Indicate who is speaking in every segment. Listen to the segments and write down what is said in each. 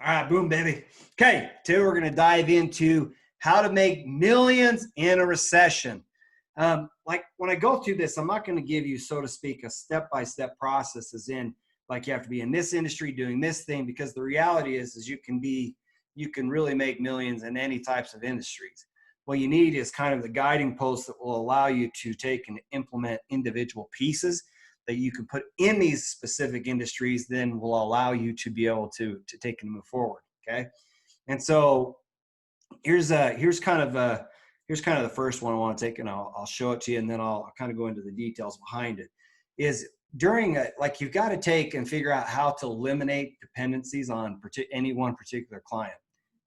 Speaker 1: All right, boom, baby. Okay, today we're going to dive into how to make millions in a recession. Like when I go through this, I'm not going to give you, so to speak, a step-by-step process as in like you have to be in this industry doing this thing, because the reality is you can really make millions in any types of industries. What you need is kind of the guiding post that will allow you to take and implement individual pieces that you can put in these specific industries, then will allow you to be able to take and move forward. Okay. And so here's kind of the first one I want to take, and I'll show it to you, and then I'll kind of go into the details behind it. Is during like you've got to take and figure out how to eliminate dependencies on any one particular client.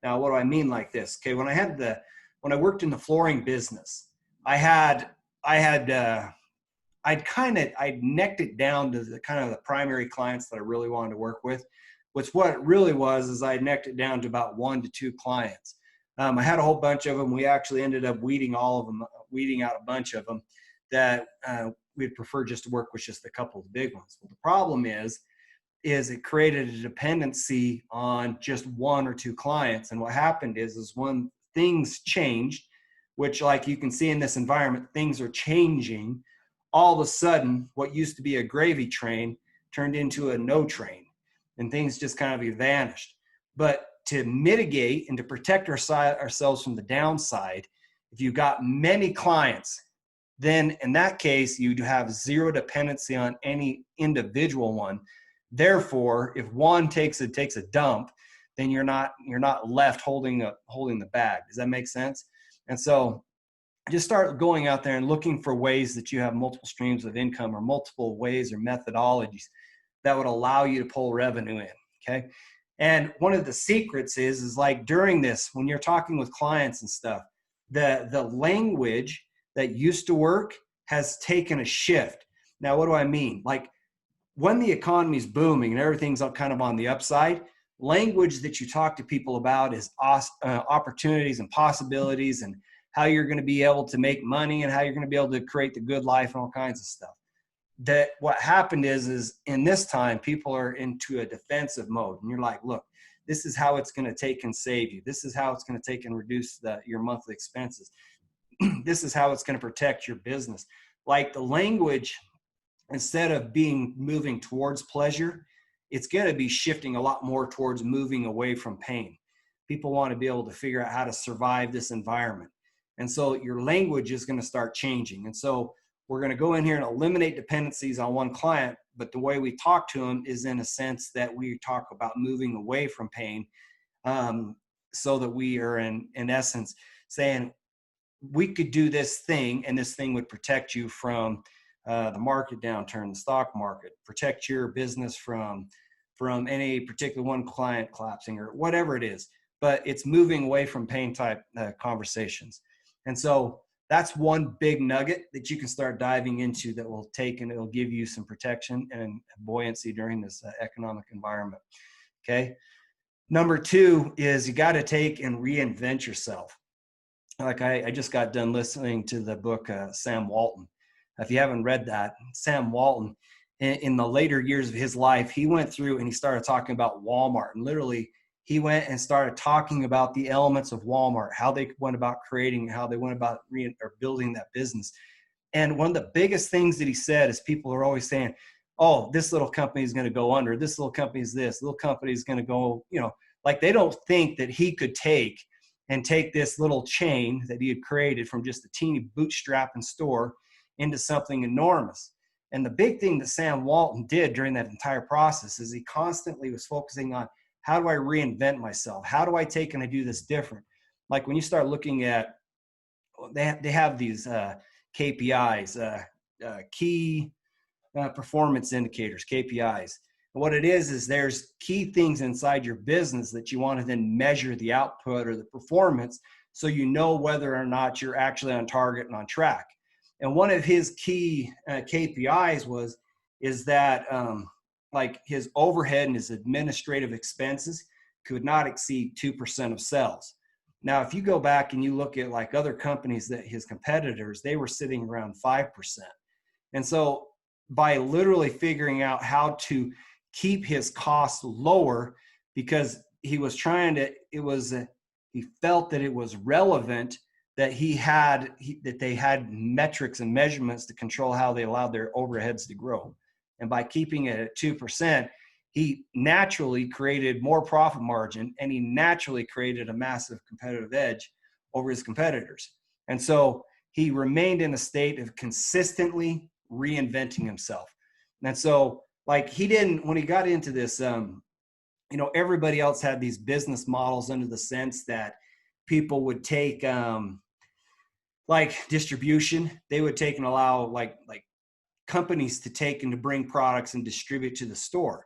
Speaker 1: Now, what do I mean like this? Okay. When I worked in the flooring business, I'd necked it down to the kind of the primary clients that I really wanted to work with. What it really was is I necked it down to about 1 to 2 clients. I had a whole bunch of them. We actually ended up weeding out a bunch of them that we'd prefer just to work with just a couple of the big ones. Well, the problem is it created a dependency on just 1 or 2 clients. And what happened is when things changed, which like you can see in this environment, things are changing. All of a sudden, what used to be a gravy train turned into a no train, and things just kind of vanished. But to mitigate and to protect ourselves from the downside, if you've got many clients, then in that case, you have zero dependency on any individual one. Therefore, if one takes a dump, then you're not left holding the bag. Does that make sense? And so just start going out there and looking for ways that you have multiple streams of income or multiple ways or methodologies that would allow you to pull revenue in. Okay. And one of the secrets is like during this, when you're talking with clients and stuff, the language that used to work has taken a shift. Now, what do I mean? Like when the economy's booming and everything's kind of on the upside, language that you talk to people about is opportunities and possibilities and how you're going to be able to make money and how you're going to be able to create the good life and all kinds of stuff. That what happened is in this time, people are into a defensive mode. And you're like, look, this is how it's going to take and save you. This is how it's going to take and reduce your monthly expenses. This is how it's going to protect your business. Like the language, instead of moving towards pleasure, it's going to be shifting a lot more towards moving away from pain. People want to be able to figure out how to survive this environment. And so your language is going to start changing. And so we're going to go in here and eliminate dependencies on one client, but the way we talk to them is in a sense that we talk about moving away from pain, so that we are in essence saying we could do this thing and this thing would protect you from the market downturn, the stock market, protect your business from any particular one client collapsing or whatever it is. But it's moving away from pain type conversations. And so that's one big nugget that you can start diving into that will take and it'll give you some protection and buoyancy during this economic environment. Okay. Number 2 is you got to take and reinvent yourself. Like I just got done listening to the book Sam Walton. If you haven't read that, Sam Walton, in the later years of his life, he went through and he started talking about Walmart, and literally he went and started talking about the elements of Walmart, how they went about creating, how they went about building that business. And one of the biggest things that he said is people are always saying, oh, this little company is going to go under. This little company is this. Little company is going to go, like they don't think that he could take this little chain that he had created from just a teeny bootstrapping store into something enormous. And the big thing that Sam Walton did during that entire process is he constantly was focusing on, how do I reinvent myself? How do I take and I do this different? Like when you start looking at, they have these KPIs, key performance indicators, KPIs. And what it is there's key things inside your business that you want to then measure the output or the performance so you know whether or not you're actually on target and on track. And one of his key KPIs is that like his overhead and his administrative expenses could not exceed 2% of sales. Now, if you go back and you look at like other companies that his competitors, they were sitting around 5%. And so by literally figuring out how to keep his costs lower, because he was trying to, he felt that it was relevant that that they had metrics and measurements to control how they allowed their overheads to grow. And by keeping it at 2%, he naturally created more profit margin, and he naturally created a massive competitive edge over his competitors. And so he remained in a state of consistently reinventing himself. And so, like, he didn't, when he got into this, everybody else had these business models under the sense that people would take, like distribution, they would take and allow like companies to take and to bring products and distribute to the store.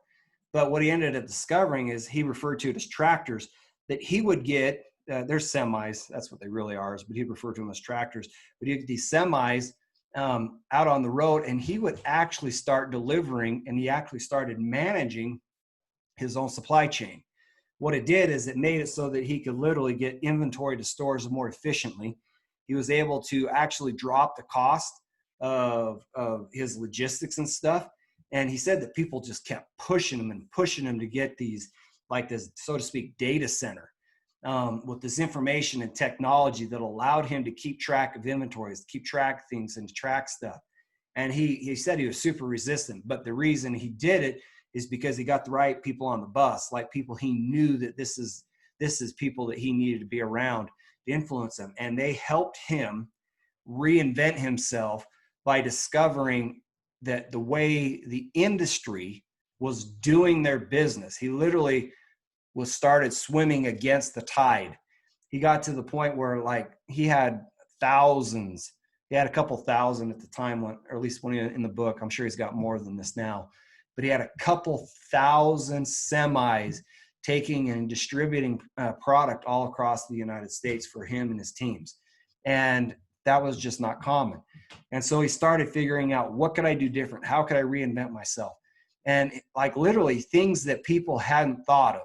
Speaker 1: But what he ended up discovering is, he referred to it as tractors, that he would get, they're semis, that's what they really are, but he'd refer to them as tractors. But he'd get these semis out on the road, and he would actually start delivering, and he actually started managing his own supply chain. What it did is it made it so that he could literally get inventory to stores more efficiently. He was able to actually drop the cost of his logistics and stuff. And he said that people just kept pushing him to get these, like this, so to speak, data center with this information and technology that allowed him to keep track of inventories, keep track of things, and to track stuff. And he said he was super resistant, but the reason he did it is because he got the right people on the bus, like people he knew that this is people that he needed to be around to influence them. And they helped him reinvent himself by discovering that the way the industry was doing their business, he literally started swimming against the tide. He got to the point where, like, he had thousands. He had a couple thousand at the time, or at least when in the book. I'm sure he's got more than this now. But he had a couple thousand semis taking and distributing product all across the United States for him and his teams. And that was just not common. And so he started figuring out, what could I do different? How could I reinvent myself? And like literally things that people hadn't thought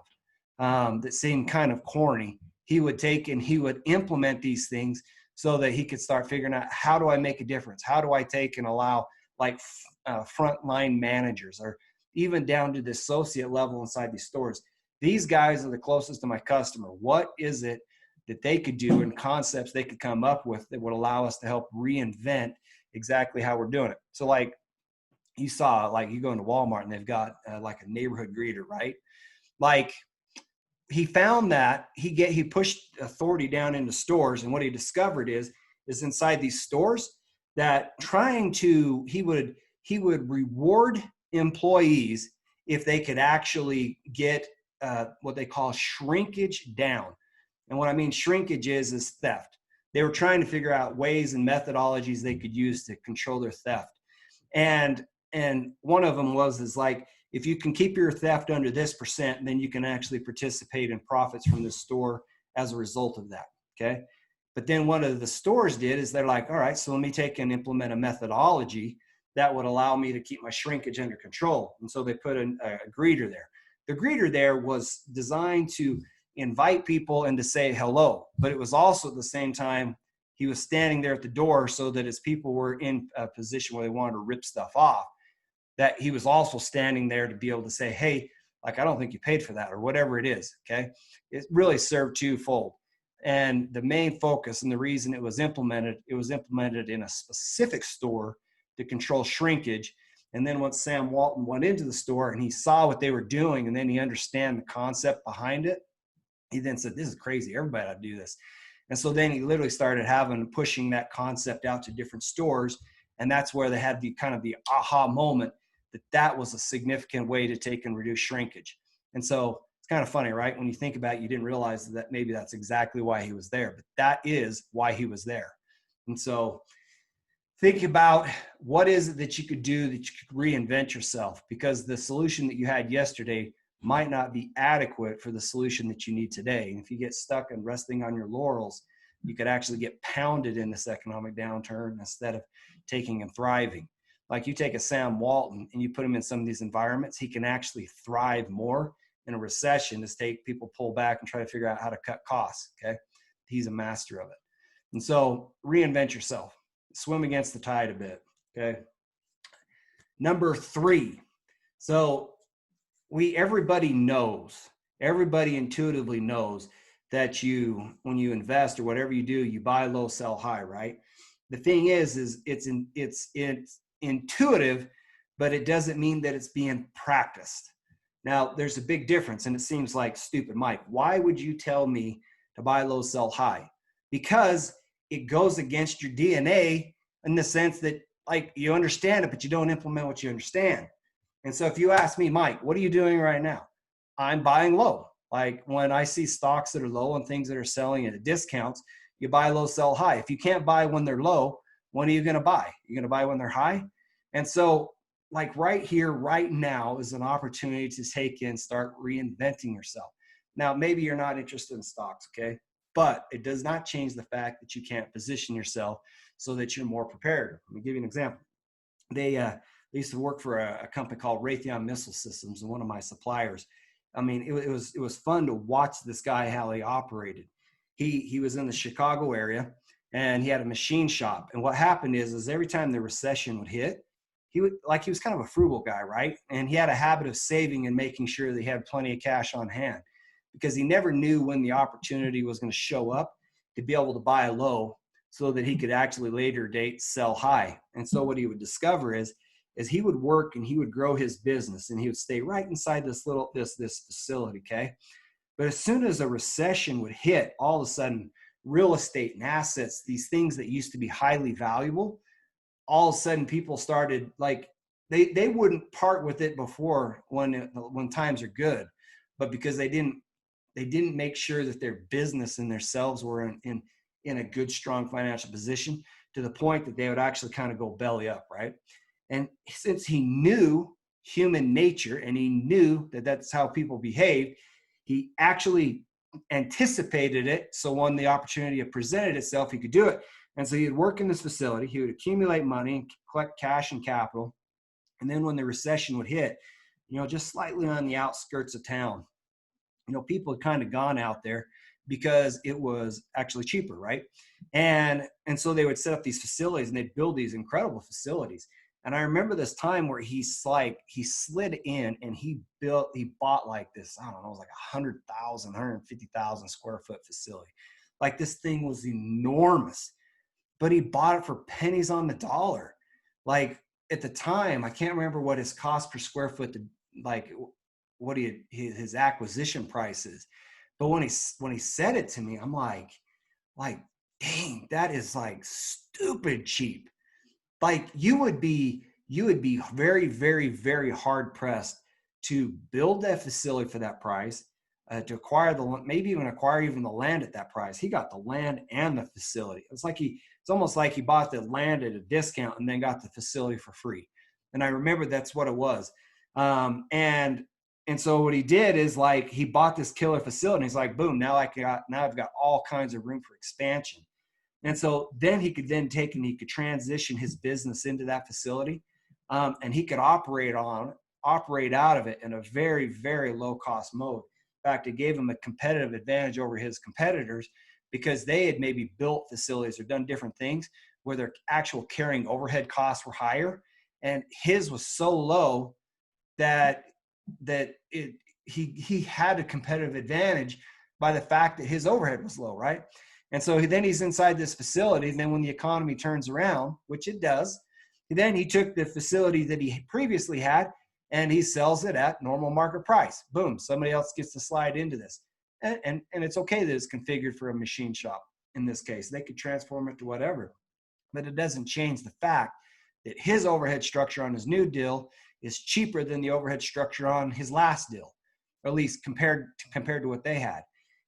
Speaker 1: of that seemed kind of corny, he would take and he would implement these things so that he could start figuring out, how do I make a difference? How do I take and allow like frontline managers, or even down to the associate level inside these stores? These guys are the closest to my customer. What is it that they could do and concepts they could come up with that would allow us to help reinvent exactly how we're doing it? So like you saw, like you go into Walmart and they've got like a neighborhood greeter, right? Like he found that he pushed authority down into stores, and what he discovered is inside these stores that he would reward employees if they could actually get what they call shrinkage down. And what I mean shrinkage is theft. They were trying to figure out ways and methodologies they could use to control their theft. And one of them is like, if you can keep your theft under this percent, then you can actually participate in profits from the store as a result of that. Okay. But then one of the stores did is they're like, all right, so let me take and implement a methodology that would allow me to keep my shrinkage under control. And so they put a greeter there. The greeter there was designed to invite people and to say hello, but it was also at the same time, he was standing there at the door so that as people were in a position where they wanted to rip stuff off, that he was also standing there to be able to say, hey, like, I don't think you paid for that, or whatever it is. Okay. It really served twofold. And the main focus and the reason it was implemented in a specific store to control shrinkage. And then once Sam Walton went into the store and he saw what they were doing, and then he understand the concept behind it, he then said, this is crazy. Everybody ought to do this. And so then he literally started pushing that concept out to different stores. And that's where they had the kind of the aha moment that was a significant way to take and reduce shrinkage. And so it's kind of funny, right? When you think about it, you didn't realize that maybe that's exactly why he was there, but that is why he was there. And so think about what is it that you could do that you could reinvent yourself, because the solution that you had yesterday might not be adequate for the solution that you need today. And if you get stuck and resting on your laurels, you could actually get pounded in this economic downturn instead of taking and thriving. Like you take a Sam Walton and you put him in some of these environments, he can actually thrive more in a recession as people pull back and try to figure out how to cut costs. Okay. He's a master of it. And so reinvent yourself, swim against the tide a bit. Okay. Number 3. So everybody knows Everybody intuitively knows that when you invest or whatever you do, you buy low, sell high, right? The thing is it's intuitive, but it doesn't mean that it's being practiced. Now, there's a big difference, and it seems like stupid, Mike. Why would you tell me to buy low, sell high? Because it goes against your DNA in the sense that, like, you understand it, but you don't implement what you understand. And so if you ask me, Mike, what are you doing right now? I'm buying low. Like when I see stocks that are low and things that are selling at discounts, you buy low, sell high. If you can't buy when they're low, when are you going to buy? You're going to buy when they're high. And so, like right here, right now is an opportunity to take in, start reinventing yourself. Now, maybe you're not interested in stocks, okay? But it does not change the fact that you can't position yourself so that you're more prepared. Let me give you an example. They used to work for a company called Raytheon Missile Systems, and one of my suppliers. I mean, it was fun to watch this guy how he operated. He was in the Chicago area, and he had a machine shop. And what happened is every time the recession would hit, he was kind of a frugal guy, right? And he had a habit of saving and making sure that he had plenty of cash on hand, because he never knew when the opportunity was going to show up to be able to buy low so that he could actually later date sell high. And so what he would discover is he would work and he would grow his business, and he would stay right inside this facility, okay? But as soon as a recession would hit, all of a sudden real estate and assets, these things that used to be highly valuable, all of a sudden people started, like, they wouldn't part with it before when times are good, but because they didn't make sure that their business and themselves were in a good, strong financial position, to the point that they would actually kind of go belly up, right? And since he knew human nature and he knew that that's how people behave, he actually anticipated it. So when the opportunity presented itself, he could do it. And so he'd work in this facility, he would accumulate money, collect cash and capital. And then when the recession would hit, just slightly on the outskirts of town, people had kind of gone out there because it was actually cheaper, right? And so they would set up these facilities, and they'd build these incredible facilities. And I remember this time where he slid in and he bought like this, I don't know, it was like 100,000, 150,000 square foot facility. Like, this thing was enormous, but he bought it for pennies on the dollar. Like, at the time, I can't remember what his cost per square foot, what his acquisition price is. But when he said it to me, I'm like, dang, that is like stupid cheap. Like, you would be very, very, very hard pressed to build that facility for that price, to acquire maybe even acquire the land at that price. He got the land and the facility. It's almost like he bought the land at a discount and then got the facility for free. And I remember that's what it was. And so what he did is, like, he bought this killer facility, and he's like, boom, now I've got all kinds of room for expansion. And so then he could transition his business into that facility, and he could operate out of it in a very, very low cost mode. In fact, it gave him a competitive advantage over his competitors, because they had maybe built facilities or done different things where their actual carrying overhead costs were higher, and his was so low that he had a competitive advantage by the fact that his overhead was low, right? And so then he's inside this facility, and then when the economy turns around, which it does, then he took the facility that he previously had and he sells it at normal market price. Boom, somebody else gets to slide into this. And it's okay that it's configured for a machine shop in this case. They could transform it to whatever, but it doesn't change the fact that his overhead structure on his new deal is cheaper than the overhead structure on his last deal, or at least compared to what they had.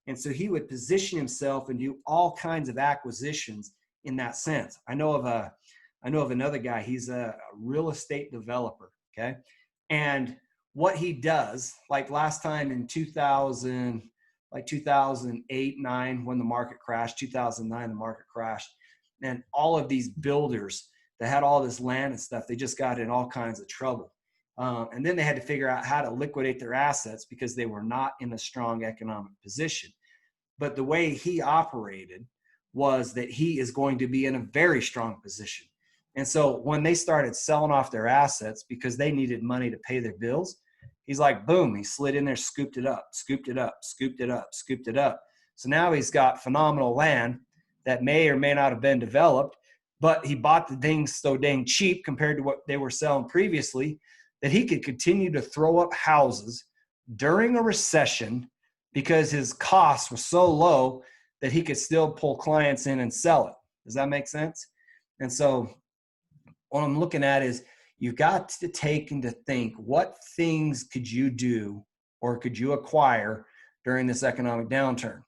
Speaker 1: And so he would position himself and do all kinds of acquisitions in that sense. I know of another guy. He's a real estate developer. Okay. And what he does, like last time in 2008, 9, when the market crashed, 2009, the market crashed, and all of these builders that had all this land and stuff, they just got in all kinds of trouble. And then they had to figure out how to liquidate their assets because they were not in a strong economic position. But the way he operated was that he is going to be in a very strong position. And so when they started selling off their assets because they needed money to pay their bills, He's like, boom, he slid in there, scooped it up, scooped it up, scooped it up, scooped it up. So now he's got phenomenal land that may or may not have been developed, but he bought the things so dang cheap compared to what they were selling previously that he could continue to throw up houses during a recession because his costs were so low that he could still pull clients in and sell it. Does that make sense? And so what I'm looking at is you've got to take into think, what things could you do or could you acquire during this economic downturn?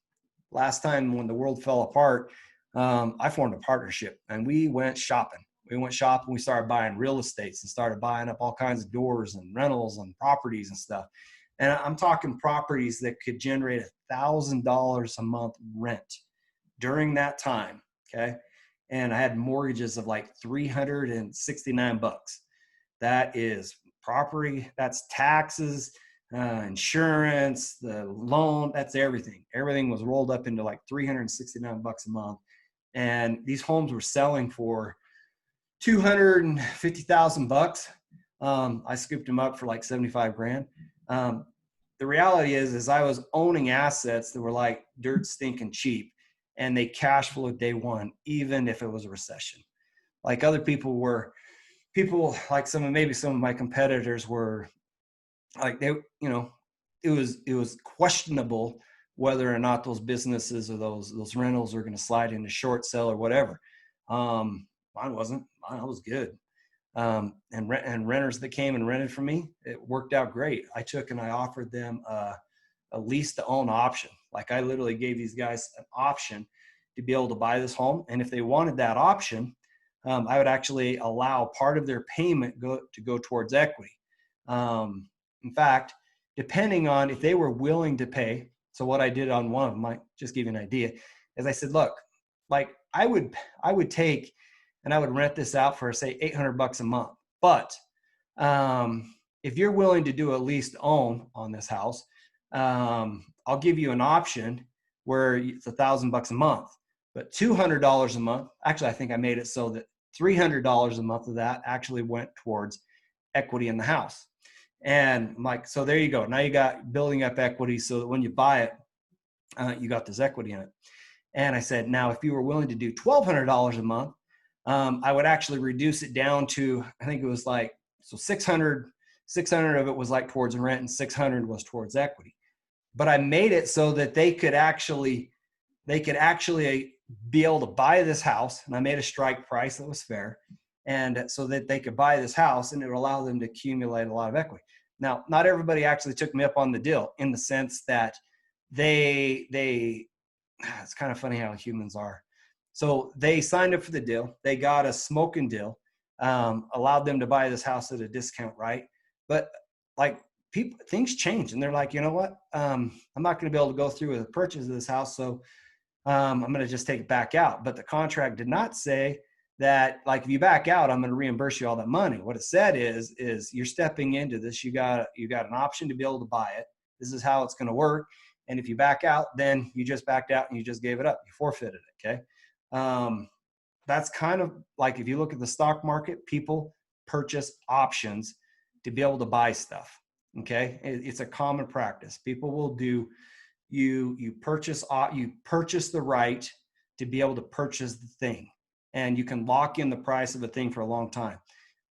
Speaker 1: Last time when the world fell apart, I formed a partnership and we went shopping. We started buying real estates and started buying up all kinds of doors and rentals and properties and stuff. And I'm talking properties that could generate $1,000 a month rent during that time. Okay. And I had mortgages of like $369. That is property, that's taxes, insurance, the loan, that's everything. Everything was rolled up into like $369 a month. And these homes were selling for $250,000. I scooped them up for like 75 grand. The reality is I was owning assets that were like dirt stinking cheap, and they cash flowed day one, even if it was a recession. Like other people like some of my competitors were like, it was questionable whether or not those businesses or those rentals are going to slide into short sale or whatever. Mine wasn't. I was good. And renters that came and rented from me, it worked out great. I offered them a lease to own option. Like I literally gave these guys an option to be able to buy this home. And if they wanted that option, I would actually allow part of their payment to go towards equity. In fact, depending on if they were willing to pay. So what I did on one of them, I just give you an idea, is I said, look, like I would take and I would rent this out for say $800 a month. But if you're willing to do a lease to own on this house, I'll give you an option where it's $1,000 a month, but $200 a month. Actually, I think I made it so that $300 a month of that actually went towards equity in the house. And I'm like, so there you go. Now you got building up equity so that when you buy it, you got this equity in it. And I said, now if you were willing to do $1,200 a month, I would actually reduce it down to, I think it was like, so 600 of it was like towards rent and 600 was towards equity. But I made it so that they could actually be able to buy this house. And I made a strike price that was fair. And so that they could buy this house and it would allow them to accumulate a lot of equity. Now, not everybody actually took me up on the deal, in the sense that it's kind of funny how humans are. So they signed up for the deal. They got a smoking deal, allowed them to buy this house at a discount, right? But like things change, and they're like, you know what? I'm not going to be able to go through with the purchase of this house, so I'm going to just take it back out. But the contract did not say that, like, if you back out, I'm going to reimburse you all that money. What it said is you're stepping into this. You got an option to be able to buy it. This is how it's going to work. And if you back out, then you just backed out and you just gave it up. You forfeited it. Okay. That's kind of like, if you look at the stock market, people purchase options to be able to buy stuff. Okay. It's a common practice. People will do, you purchase the right to be able to purchase the thing. And you can lock in the price of a thing for a long time.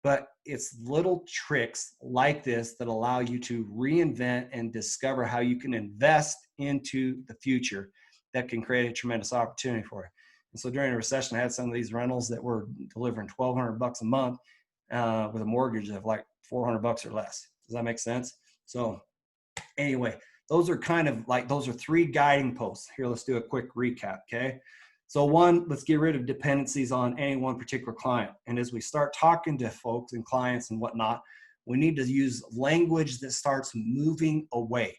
Speaker 1: But it's little tricks like this that allow you to reinvent and discover how you can invest into the future that can create a tremendous opportunity for you. And so during a recession, I had some of these rentals that were delivering $1,200 a month with a mortgage of like $400 or less. Does that make sense? So anyway, those are three guiding posts. Here, let's do a quick recap, okay? So one, let's get rid of dependencies on any one particular client. And as we start talking to folks and clients and whatnot, we need to use language that starts moving away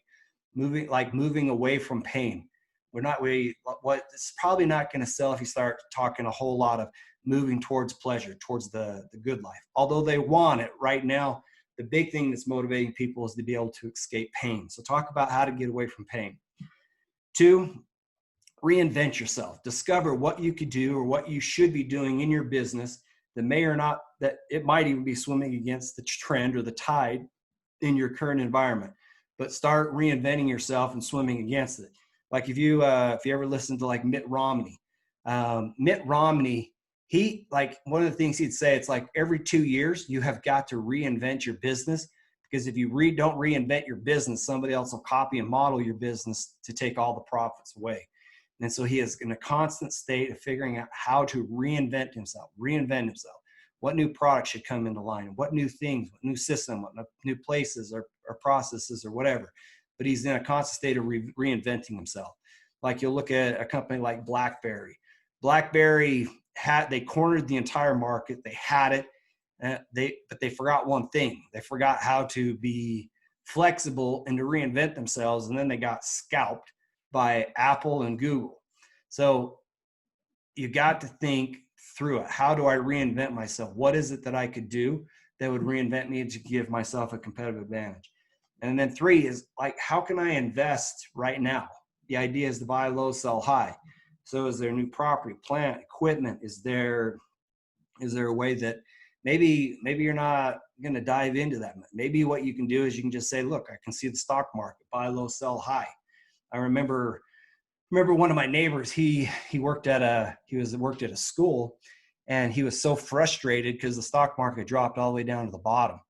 Speaker 1: from pain. It's probably not going to sell if you start talking a whole lot of moving towards pleasure, towards the good life. Although they want it right now, the big thing that's motivating people is to be able to escape pain. So talk about how to get away from pain. 2, reinvent yourself. Discover what you could do or what you should be doing in your business that may or not, that it might even be swimming against the trend or the tide in your current environment, but start reinventing yourself and swimming against it. Like if you ever listen to like Mitt Romney, he, like, one of the things he'd say, it's like every 2 years you have got to reinvent your business, because if you don't reinvent your business, somebody else will copy and model your business to take all the profits away. And so he is in a constant state of figuring out how to reinvent himself. What new products should come into line, what new things, what new system, what new places or processes or whatever. But he's in a constant state of reinventing himself. Like you'll look at a company like BlackBerry. BlackBerry they cornered the entire market. They had it, but they forgot one thing. They forgot how to be flexible and to reinvent themselves. And then they got scalped by Apple and Google. So you got to think through it. How do I reinvent myself? What is it that I could do that would reinvent me to give myself a competitive advantage? And then 3 is like, how can I invest right now? The idea is to buy low, sell high. So is there new property, plant, equipment? Is there a way that maybe you're not going to dive into that? Maybe what you can do is you can just say, look, I can see the stock market, buy low, sell high. I remember one of my neighbors, he worked at a school, and he was so frustrated because the stock market dropped all the way down to the bottom.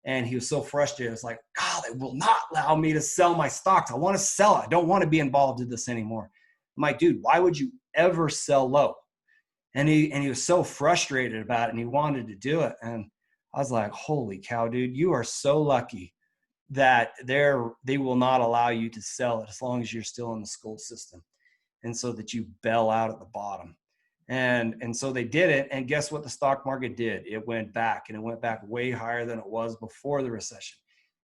Speaker 1: And he was so frustrated. It's like, God, they will not allow me to sell my stocks. I want to sell it. I don't want to be involved in this anymore. I'm like, dude, why would you ever sell low? And he was so frustrated about it, and he wanted to do it. And I was like, holy cow, dude, you are so lucky that they will not allow you to sell it as long as you're still in the school system, and so that you bail out at the bottom. And so they did it, and guess what the stock market did? It went back, and it went back way higher than it was before the recession.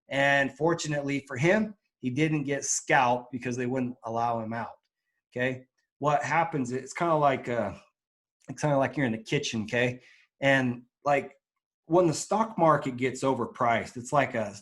Speaker 1: And fortunately for him, he didn't get scalped because they wouldn't allow him out. Okay, what happens? It's kind of like you're in the kitchen, okay, and like, when the stock market gets overpriced, it's like a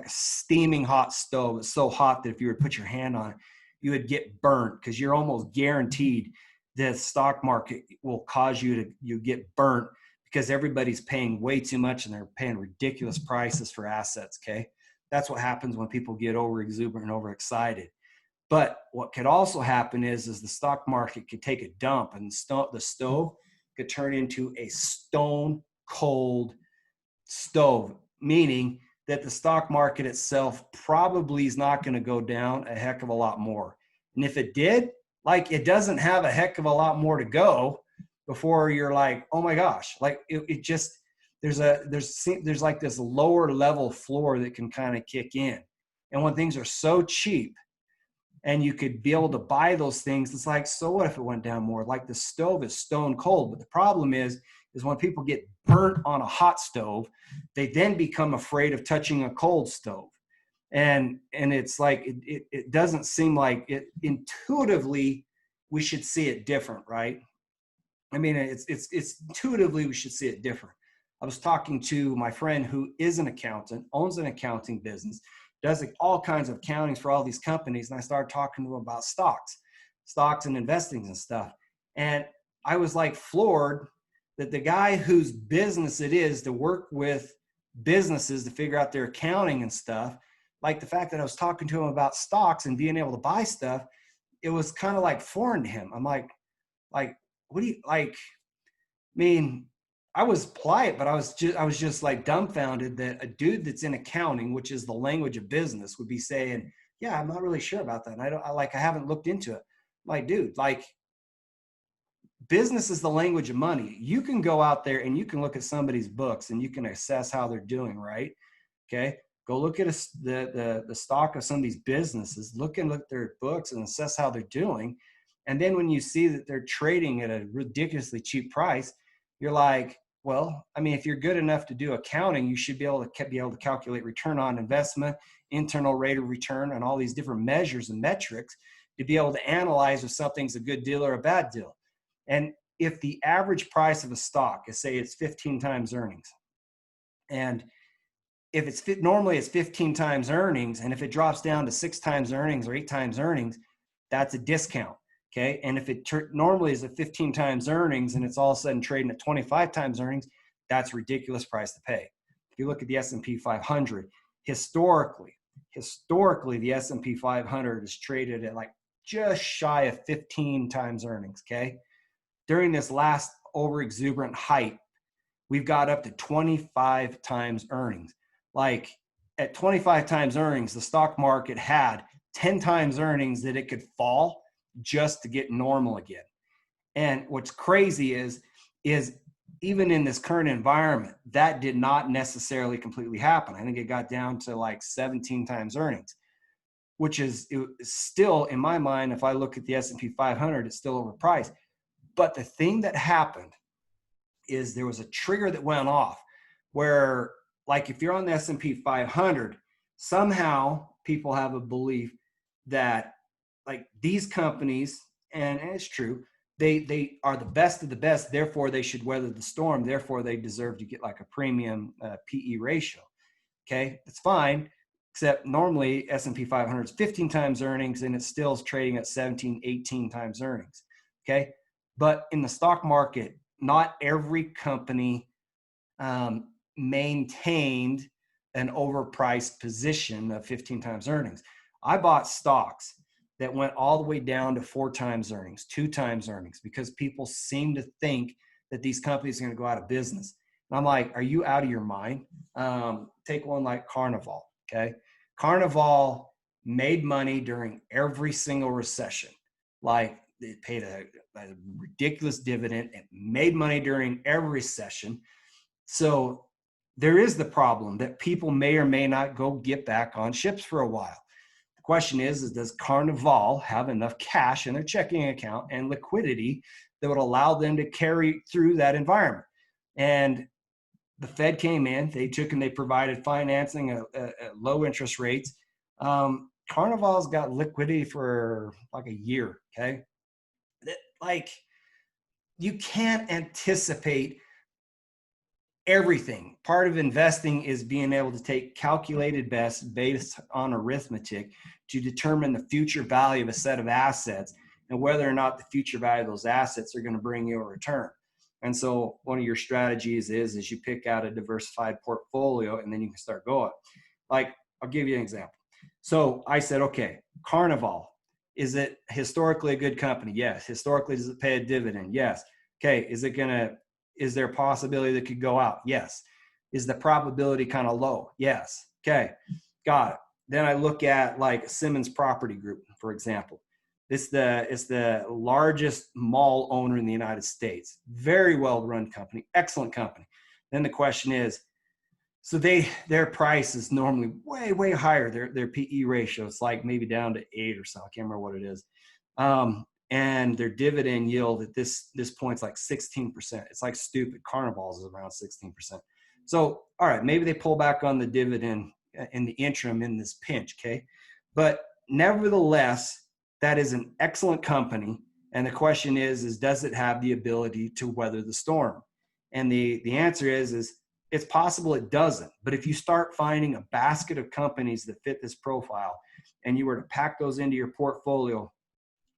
Speaker 1: steaming hot stove. It's so hot that if you were to put your hand on it, you would get burnt, because you're almost guaranteed that the stock market will cause you get burnt, because everybody's paying way too much and they're paying ridiculous prices for assets. Okay, that's what happens when people get over exuberant and overexcited. But what could also happen is the stock market could take a dump, and the stove could turn into a stone cold stove, meaning that the stock market itself probably is not going to go down a heck of a lot more. And if it did, like, it doesn't have a heck of a lot more to go before you're like, oh my gosh, like it just, there's like this lower level floor that can kind of kick in. And when things are so cheap and you could be able to buy those things, it's like, so what if it went down more? Like, the stove is stone cold. But the problem is when people get burnt on a hot stove, they then become afraid of touching a cold stove. And it's like, it doesn't seem like it intuitively, we should see it different, right? I mean, it's intuitively, we should see it different. I was talking to my friend who is an accountant, owns an accounting business, does all kinds of accountings for all these companies. And I started talking to him about stocks and investing and stuff. And I was like floored that the guy whose business it is to work with businesses to figure out their accounting and stuff, like the fact that I was talking to him about stocks and being able to buy stuff, it was kind of like foreign to him. I'm like, what do you like? I mean, I was polite, but I was just like dumbfounded that a dude that's in accounting, which is the language of business, would be saying, yeah, I'm not really sure about that. And I haven't looked into it. I'm like, dude, like, business is the language of money. You can go out there and you can look at somebody's books and you can assess how they're doing, right? Okay. Go look at the stock of some of these businesses, look at their books and assess how they're doing. And then when you see that they're trading at a ridiculously cheap price, you're like, well, I mean, if you're good enough to do accounting, you should be able to calculate return on investment, internal rate of return, and all these different measures and metrics to be able to analyze if something's a good deal or a bad deal. And if the average price of a stock is, say, it's 15 times earnings, and if normally it's 15 times earnings, and if it drops down to 6 times earnings or 8 times earnings, that's a discount. Okay. And if it normally is at 15 times earnings and it's all of a sudden trading at 25 times earnings, that's a ridiculous price to pay. If you look at the S&P 500, historically, the S&P 500 is traded at like just shy of 15 times earnings. Okay. During this last over exuberant hype, we've got up to 25 times earnings. Like at 25 times earnings, the stock market had 10 times earnings that it could fall just to get normal again. And what's crazy is even in this current environment, that did not necessarily completely happen. I think it got down to like 17 times earnings, which is still, in my mind, if I look at the S&P 500, it's still overpriced. But the thing that happened is there was a trigger that went off where, like, if you're on the S&P 500, somehow people have a belief that like these companies, and it's true, they are the best of the best, therefore they should weather the storm, therefore they deserve to get like a premium PE ratio. Okay, it's fine, except normally S&P 500 is 15 times earnings and it's still trading at 17, 18 times earnings. Okay, but in the stock market, not every company maintained an overpriced position of 15 times earnings. I bought stocks that went all the way down to 4 times earnings, 2 times earnings, because people seem to think that these companies are going to go out of business. And I'm like, are you out of your mind? Take one like Carnival. Okay. Carnival made money during every single recession. Like, it paid a ridiculous dividend and made money during every recession. So there is the problem that people may or may not go get back on ships for a while. The question is does Carnival have enough cash in their checking account and liquidity that would allow them to carry through that environment? And the Fed came in, they took and they provided financing at low interest rates. Carnival's got liquidity for like a year. Okay. Like, you can't anticipate everything. Part of investing is being able to take calculated bets based on arithmetic to determine the future value of a set of assets and whether or not the future value of those assets are going to bring you a return. And so one of your strategies is you pick out a diversified portfolio and then you can start going. Like, I'll give you an example. So I said, okay, Carnival, is it historically a good company? Yes. Historically, does it pay a dividend? Yes. Okay. Is there a possibility that could go out? Yes. Is the probability kind of low? Yes. Okay. Got it. Then I look at like Simmons Property Group, for example. It's the largest mall owner in the United States. Very well-run company, excellent company. Then the question is, so their price is normally way, way higher. Their PE ratio, it's like maybe down to 8 or so. I can't remember what it is. And their dividend yield at this point is like 16%. It's like stupid. Carnival's is around 16%. So, all right, maybe they pull back on the dividend in the interim in this pinch, okay? But nevertheless, that is an excellent company. And the question is does it have the ability to weather the storm? And the answer is it's possible it doesn't. But if you start finding a basket of companies that fit this profile and you were to pack those into your portfolio,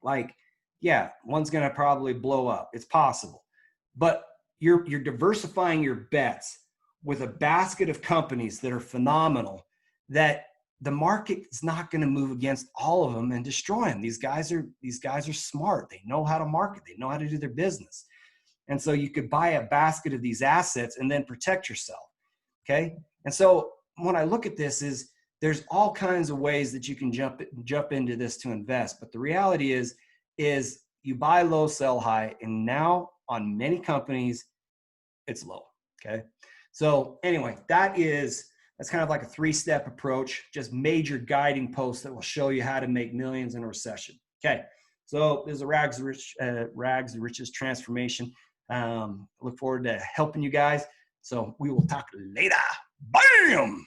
Speaker 1: like, yeah, one's going to probably blow up. It's possible. But you're diversifying your bets with a basket of companies that are phenomenal, that the market is not going to move against all of them and destroy them. These guys are smart. They know how to market. They know how to do their business. And so you could buy a basket of these assets and then protect yourself. Okay. And so when I look at this there's all kinds of ways that you can jump into this to invest. But the reality is you buy low, sell high. And now on many companies, it's low. Okay. So anyway, that's kind of like a 3-step approach, just major guiding posts that will show you how to make millions in a recession. Okay. So there's a rags to riches transformation. Look forward to helping you guys. So we will talk later. Bam!